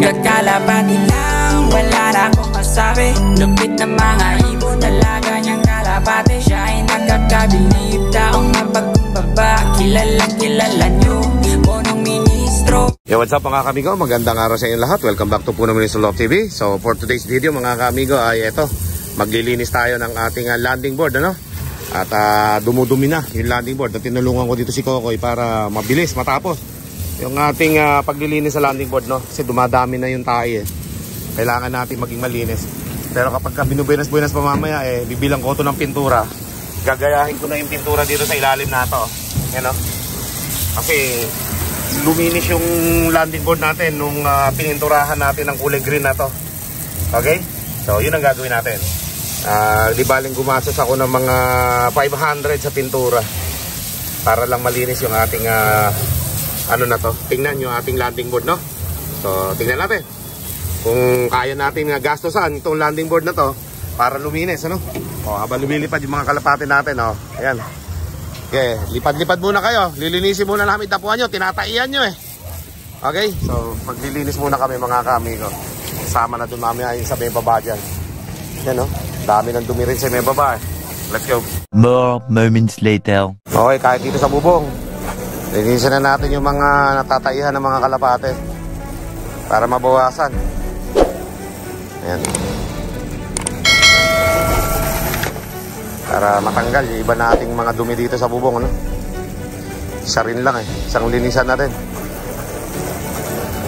Kakalapati lang, wala na akong masabi. Lupit na mga ibon, talaga niyang kalapati. Siya ay nakakabilib, taong mapagkumbaba. Kilalang kilala niyo, punong ministro. Yo, what's up mga kamigo? Magandang araw sa inyo lahat. Welcome back to Puno Ministro Love TV. So for today's video mga kamigo ay ito, maglilinis tayo ng ating landing board, ano? At dumudumi na yung landing board. At tinulungan ko dito si Kokoy para mabilis matapos yung ating paglilinis sa landing board, no? Kasi dumadami na yung tae, eh. Kailangan natin maging malinis. Pero kapag binubuenas-buenas pa mamaya, bibilang ko ito ng pintura. Gagayahin ko na yung pintura dito sa ilalim na ito. Yan, no? Kasi luminis yung landing board natin nung pininturahan natin ng kulay green na to. Okay? So yun ang gagawin natin. Di baling gumastos ako ng mga 500 sa pintura para lang malinis yung ating ano na to. Tingnan yung ating landing board, no? So tingnan natin kung kaya natin gastosan itong landing board na to para luminis, ano? Habang lumilipad yung mga kalapate natin, ayan. Okay, lipad-lipad muna kayo. Lilinisin muna namin tapuan nyo. Tinataian nyo, eh. Okay, so maglilinis muna kami mga kamigo. Sama na dun mamaya yung sa may baba dyan. Yan, no? Dami ng dumi rin sa may baba, eh. Let's go. More moments later. Okay, kahit dito sa bubong, linisin na natin yung mga natataihan ng mga kalapate para mabawasan. Ayan. Para matanggal yung iba nating mga dumi dito sa bubong, ano? Isa rin lang, eh. Isang linisan na rin.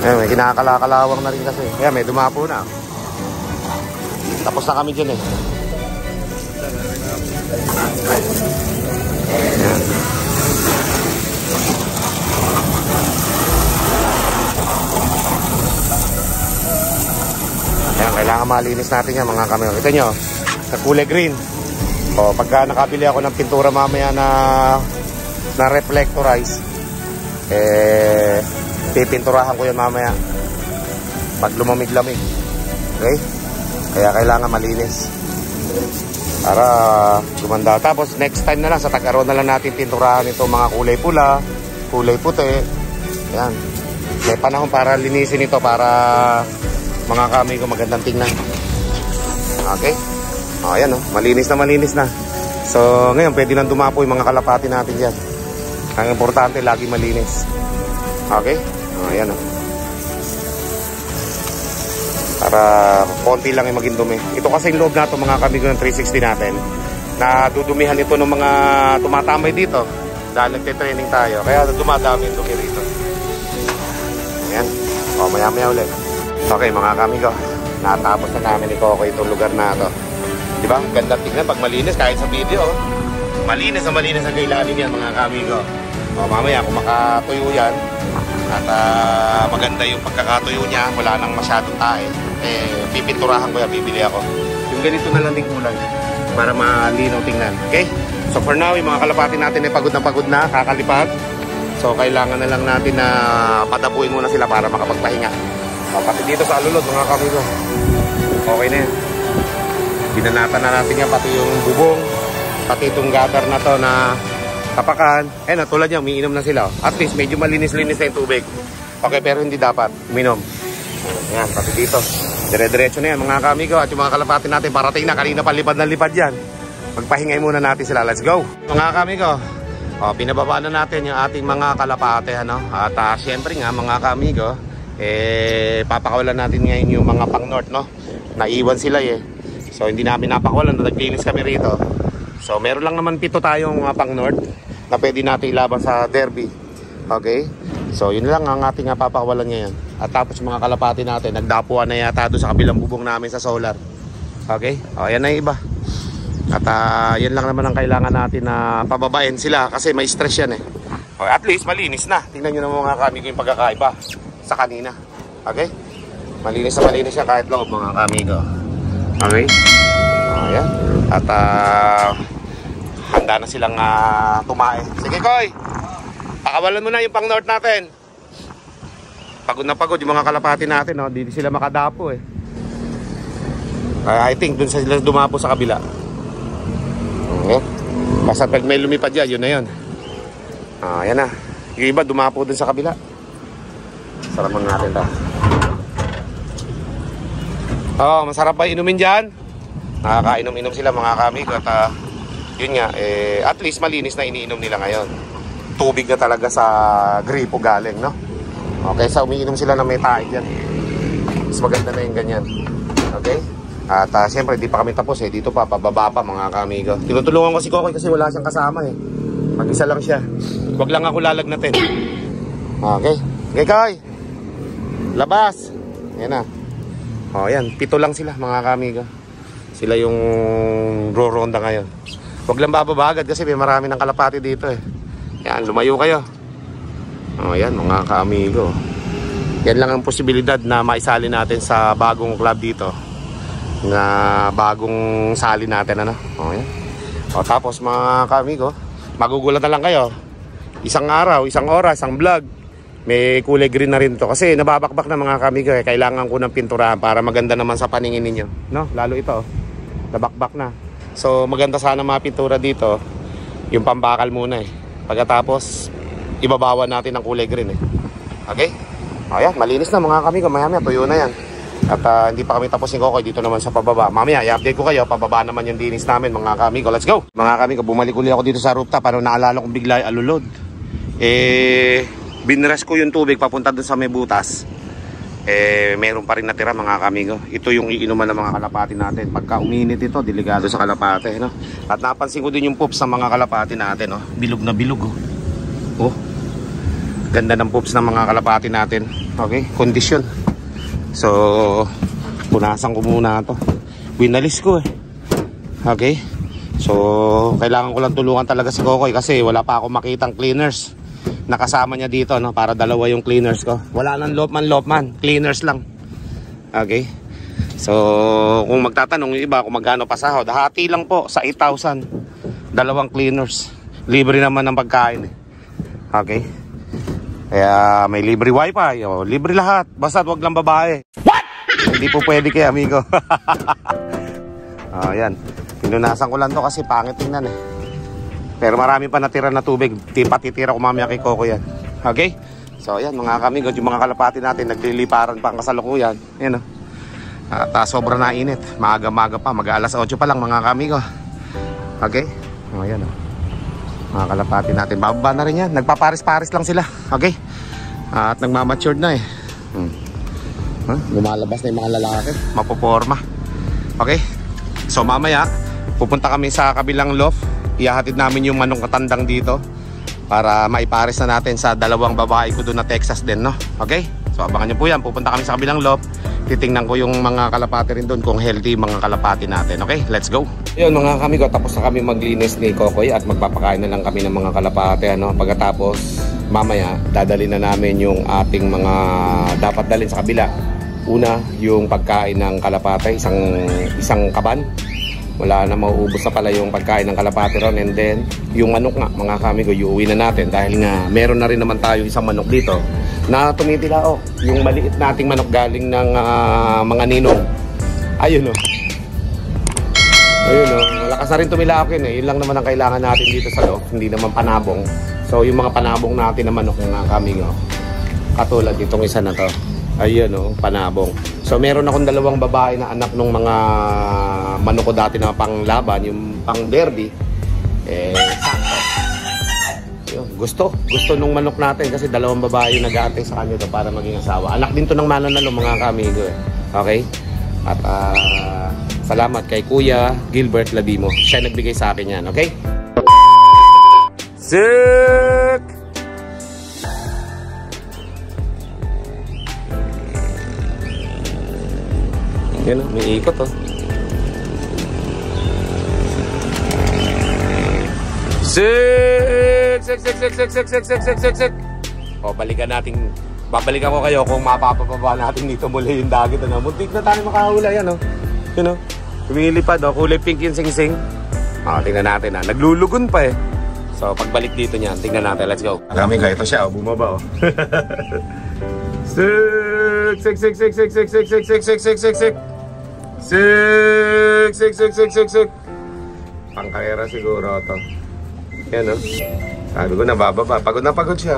Ayan, may kinakalakalawang na rin kasi. Ayan, may dumapo na. Tapos na kami dyan, eh. Ayan. Ayan, kailangan malinis natin yan mga kami. Kita nyo, sa kulay green. Pagka nakabili ako ng pintura mamaya na reflectorize, pipinturahan ko yan mamaya pag lumamig-lamig. Okay? Kaya kailangan malinis para gumanda. Tapos next time na lang, sa tag-araw na lang natin pinturahan itong mga kulay pula, kulay puti. Yan. May panahon para linisin ito para mga kami ko magandang tingnan. Okay? Ayan, malinis na. So ngayon pwede nang dumapo yung mga kalapati natin dyan. Ang importante lagi malinis. Okay? Ayan, para konti lang yung maging dumi. Ito kasi yung loob na ito mga kamigo ng 360 natin. Nadudumihan ito ng mga tumatambay dito dahil nagte-training tayo. Kaya dumadami yung dumi rito. Ayan. Maya-maya ulit. Okay mga kamigo, natapos na namin ni Coco itong lugar na ito. Diba? Ganda tingnan pag malinis kahit sa video. Malinis ang kailalim yan mga kamigo. Mamaya kung makatuyo yan at maganda yung pagkakatuyo niya, wala nang masyadong tae, pipinturahan ko yan, bibili ako. Yung ganito na lang din kulay para malinaw tingnan. Okay? So for now, yung mga kalapati natin ay pagod na, kakalipad. So kailangan na lang natin na padapuin muna sila para makapagpahinga. Pati dito sa alulod mga kamigo, okay na yan. Binanatan na natin yan, pati yung bubong, pati itong gutter na to na kapakan. Tulad niya, umiinom na sila. At least medyo malinis-linis na yung tubig. Okay, pero hindi dapat uminom. Yan, pati dito. Dire-diretso na yan mga kamigo. At yung mga kalapati natin, parating na. Kanina pa lipad na lipad yan. Magpahingay muna natin sila. Let's go! Mga kamigo, pinababa na natin yung ating mga kalapate, ano? At syempre nga mga kamigo, papakawalan natin ngayon yung mga pang north, no? Naiwan sila, So hindi namin napakawalan, naglinis kami rito. So meron lang naman 7 tayong pang north na pwede natin ilaban sa derby. Okay? So yun lang ang ating papakawalan ngayon. At tapos yung mga kalapati natin, nagdapuan na yata doon sa kabilang bubong namin sa solar. Okay? Yan na yung iba. At yan lang naman ang kailangan natin na pababain sila kasi may stress yan, Okay, at least malinis na. Tingnan nyo naman mga kamigo yung pagkakaiba sa kanina. Okay? Malinis siya kahit loob mga kamigo. Okay? Ayan. At handa na silang tumae. Sige Koy, pakawalan mo na yung pang north natin. Pagod na pagod yung mga kalapati natin, Hindi sila makadapo, I think dun sila dumapo sa kabila. Okay? Basta pag may lumipad yan, yun na yun. Ayan na. Yung iba dumapo dun sa kabila. Saraman natin ta. Oh, masarap ba inumin dyan? Nakakainom-inom sila mga kamigo. At yun nga, at least malinis na iniinom nila ngayon. Tubig na talaga sa gripo galing, no? Okay, so umiinom sila ng may taig yan. Mas maganda na yung ganyan. Okay? At siyempre, di pa kami tapos dito pa, pababa pa mga kamigo. Tinutulungan ko si Kokoy kasi wala siyang kasama Mag-isa lang siya. Huwag lang ako lalagnatin. Okay? Okay, Koy. Labas. Yan na. O, yan. 7 lang sila mga kamigo. Sila yung roronda ngayon. Huwag lang bababa agad kasi may marami ng kalapati dito Yan, lumayo kayo. O, yan mga kaamigo. Yan lang ang posibilidad na maisali natin sa bagong club dito. Na bagong sali natin, ano? O, yan. O, tapos mga kaamigo, magugulat na lang kayo. Isang araw, isang oras, isang vlog. May kulay green na rin to kasi nababakbak na mga kamigo kailangan ko ng pinturahan para maganda naman sa paningin ninyo, no? Lalo ito, nabakbak na. So maganda sana mga pintura dito. Yung pambakal muna pagkatapos ibabawan natin ng kulay green Okay? Ayan, malinis na mga kamigo, maya-maya tuyo na yan. At hindi pa kami tapos ni Kokoy dito naman sa pababa. Mamaya i-update ko kayo, pababa naman yung dinis namin mga kamigo. Let's go! Mga kamigo, bumalik ulit ako dito sa rooftop. Ano, naalala kong bigla alulod. Binres ko yung tubig papunta dun sa may butas. Meron pa rin natira mga kamigo. Ito yung iinuman ng mga kalapati natin. Pagka uminit ito, delikado sa kalapati, no? At napansin ko din yung poops ng mga kalapati natin, no? Bilog na bilog, Ganda ng poops ng mga kalapati natin. Okay, kondisyon. So, punasan ko muna ito. Winalis ko Okay. So, kailangan ko lang tulungan talaga si Kokoy kasi wala pa akong makitang cleaners nakasama niya dito, no? Para dalawa yung cleaners ko. Wala nang lopman, cleaners lang. Okay. So, kung magtatanong yung iba kung magkano pasahod, hati lang po sa 8,000. Dalawang cleaners. Libre naman ng pagkain Okay. Kaya may libre wifi, libre lahat. Basta wag lang babae. What? Hindi po pwede kay amigo. Yan. Pinunasan ko lang to kasi pangit tingnan Pero marami pa natira na tubig. Patitira ko mamaya kay Coco yan. Okay? So yan mga kamigo, yung mga kalapati natin nagliliparan pa ang kasalukuyan. Yan At sobra na init. Maaga-maga pa, mag-alas 8 pa lang mga kamigo. Okay? Yan mga kalapati natin. Bababa na rin yan. Nagpaparis-paris lang sila. Okay? At nagmamatured na Lumalabas na yung mga lalaki. Mapoporma. Okay? So mamaya, pupunta kami sa kabilang loft. Ihahatid namin yung manong katandang dito para maipares na natin sa dalawang babae ko doon na Texas din, no? Okay? So abangan nyo po yan. Pupunta kami sa kabilang loft. Titingnan ko yung mga kalapati rin doon kung healthy mga kalapati natin. Okay? Let's go! Yun mga kamigo, tapos na kami maglinis ni Kokoy at magpapakain na lang kami ng mga kalapati. Pagkatapos mamaya dadalhin na namin yung ating mga dapat dalhin sa kabila. Una, yung pagkain ng kalapati, isang kaban. Wala na, mauubos na pala yung pagkain ng kalapati ron. And then, yung manok nga, mga kamigo, iuwi na natin. Dahil nga, meron na rin naman tayo isang manok dito na tumitilao. Yung maliit nating manok galing ng mga ninong. Ayun malakas na rin tumilao yun Yun lang naman ang kailangan natin dito sa loob. Hindi naman panabong. So, yung mga panabong natin na manok, mga kamigo, katulad itong isa na to. Ayun panabong. So meron akong dalawang babae na anak ng mga manok ko dati na panglaban, yung pang derby. Sakto. Gusto nung manok natin kasi dalawang babae yung nag-aantay sa kanya para maging asawa. Anak din to ng mananalo mga kamigo Okay? At salamat kay Kuya Gilbert Labimo. Siya nagbigay sa akin yan. Okay? Sick! Yan may ikot Sik! Babalikan ko kayo kung mapapababa natin dito muli yung dagit Muntik na tayo makahula yan lumilipad kulay pink yung sing-sing. Tingnan natin naglulugon pa So pagbalik dito niyan, tingnan natin, let's go. Kami ito siya bumaba Sik! Sik. Pangkarera siguro ito. Yan Sabi ko nabababa. Pagod na pagod siya.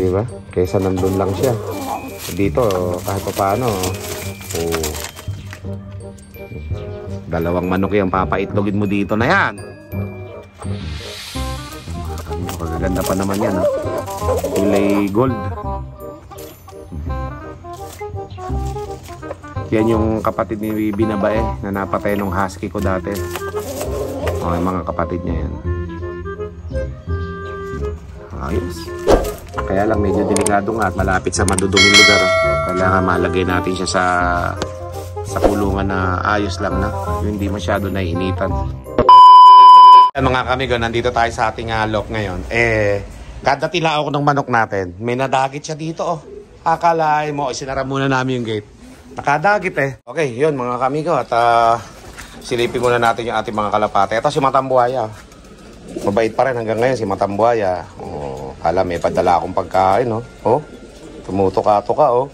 Diba? Kaysa nandun lang siya. Dito, kahit pa paano. Oh. Dalawang manok yung papaitlogin mo dito na yan. Magaganda pa naman yan, ha? Kulay gold. Yan yung kapatid ni Binabae na napatay nung husky ko dati. O, yung mga kapatid niya yan. Ayos. Kaya lang medyo delikado nga at malapit sa maduduming lugar. Kailangan malagay natin siya sa kulungan na ayos lang na. Yung hindi masyado naiinitan. Mga kamigo, nandito tayo sa ating lock ngayon. Kada tila ako ng manok natin, may nadagit siya dito. Oh. Akalain mo, sinara muna namin yung gate. Nakadagit eh. Okay, yun mga kamigo. At silipin muna natin yung ating mga kalapate. Ito si Matambuhaya. Mabait pa rin hanggang ngayon si Matambuhaya. Oh, alam, may padala akong pagkain. Oh, tumutuka-tuka. Oh.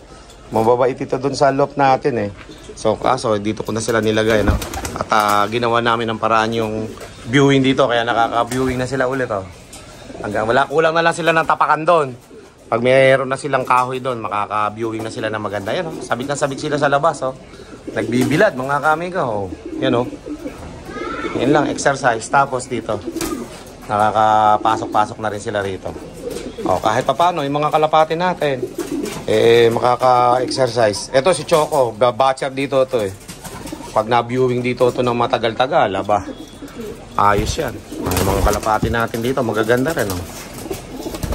Mababait ito dun sa loft natin eh. So, kaso dito ko na sila nilagay. No? At ginawa namin ng paraan yung viewing dito. Kaya nakaka-viewing na sila ulit. Oh. Hanggang wala, kulang na lang sila ng tapakan doon. Pag mayroon na silang kahoy doon, makaka-viewing na sila na maganda. Yan, oh. Sabik na sabik sila sa labas. Oh. Nagbibilad, mga kamigo. Oh. Yan, oh. Yan lang, exercise. Tapos dito, nakakapasok-pasok na rin sila rito. Oh, kahit pa paano, yung mga kalapati natin, makaka-exercise. Ito si Choco, batcher dito to eh. Pag na-viewing dito to ng matagal-tagal, aba, ayos yan. Yung mga kalapati natin dito, magaganda rin, oh.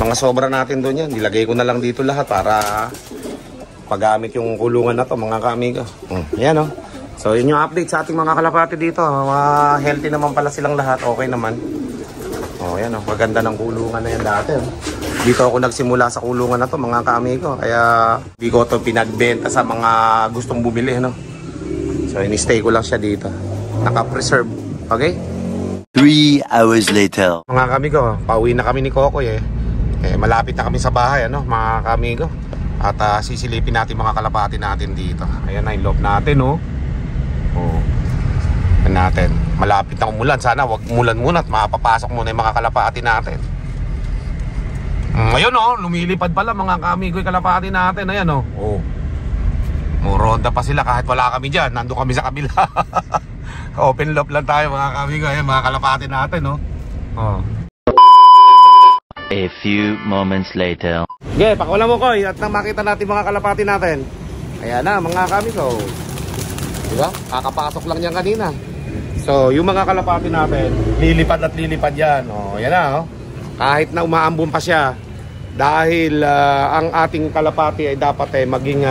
Mga sobra natin doon yan. Nilagay ko na lang dito lahat para paggamit yung kulungan na to, mga kaamigo. Ayan, oh. So, yun yung update sa ating mga kalapati dito. Healthy naman pala silang lahat. Okay naman. Oh, ayan, oh. Maganda ng kulungan na yan dati, oh. Dito ako nagsimula sa kulungan na to, mga kaamigo. Kaya di ko to pinagbenta sa mga gustong bumili, no? So, in-stay ko lang siya dito. Naka-preserve. Okay? 3 hours later. Mga kaamigo, pauwi na kami ni Kokoy eh. Malapit na kami sa bahay, ano, mga kaamigo. At sisilipin natin mga kalapati natin dito. Ayan na yung loob natin, oh. Oh. Ayan natin. Malapit na umulan. Sana wag umulan muna at mapapasok muna yung mga kalapati natin. Ngayon, oh, lumilipad pala mga kaamigo yung kalapati natin. Ayan, oh. Oh. Muronda pa sila kahit wala kami dyan. Nandun kami sa kabila. Open loop lang tayo mga kaamigo. Ayan, mga kalapati natin, oh. Oh. A few moments later. Okay, pakawala mo Koy at nang makita natin mga kalapati natin. Ayan na mga kamigo. Diba? Kakapasok lang yan kanina. So yung mga kalapati natin, lilipad at lilipad yan. O, yan na, oh. Kahit na umaambon pa siya. Dahil ang ating kalapati ay dapat maging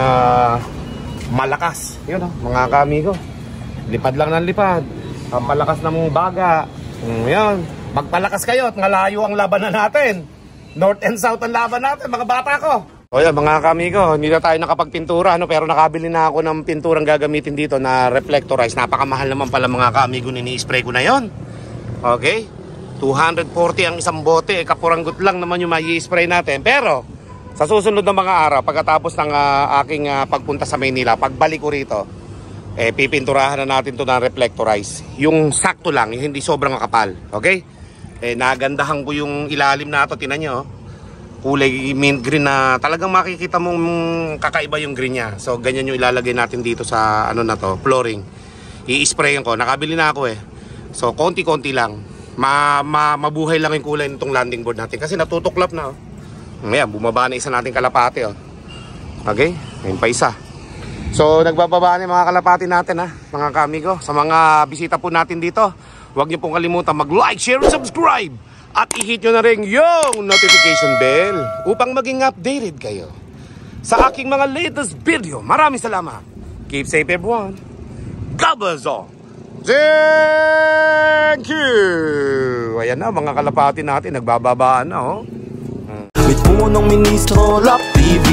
malakas. Yun, oh, mga kamigo. Lipad lang ng lipad. Ang malakas ng baga. Yan. Magpalakas kayo at malayo ang labanan natin. North and South ang laban natin, mga bata ko. O yan, mga kamigo, hindi na tayo nakapagpintura, no? Pero nakabili na ako ng pinturang gagamitin dito na reflectorize. Napakamahal naman pala mga kamigo, nini-spray ko na yon. Okay? 240 ang isang bote, kapuranggot lang naman yung mai-spray natin. Pero, sa susunod na mga araw, pagkatapos ng aking pagpunta sa Maynila, pagbalik ko rito, pipinturahan na natin to ng reflectorize. Yung sakto lang, yung hindi sobrang kapal. Okay? Nagandahan ko yung ilalim na ito. Tinan nyo, kulay mint green na talagang makikita mong kakaiba yung green niya. So ganyan yung ilalagay natin dito sa ano na to, flooring. I-sprayin ko, nakabili na ako eh. So konti-konti lang, mabuhay lang yung kulay nitong landing board natin. Kasi natutuklap na, oh. Ayan, bumaba na isa nating kalapati, oh. Okay, ayun pa isa. So nagbababa na yung mga kalapati natin, ha, mga kamigo. Sa mga bisita po natin dito, huwag niyo pong kalimutan mag-like, share, and subscribe. At i-hit nyo na rin yung notification bell upang maging updated kayo sa aking mga latest video. Maraming salamat. Keep safe everyone. God bless all. Thank you. Ayan na, mga kalapati natin. Nagbababaan na, oh. Mit punong ministro, Love TV.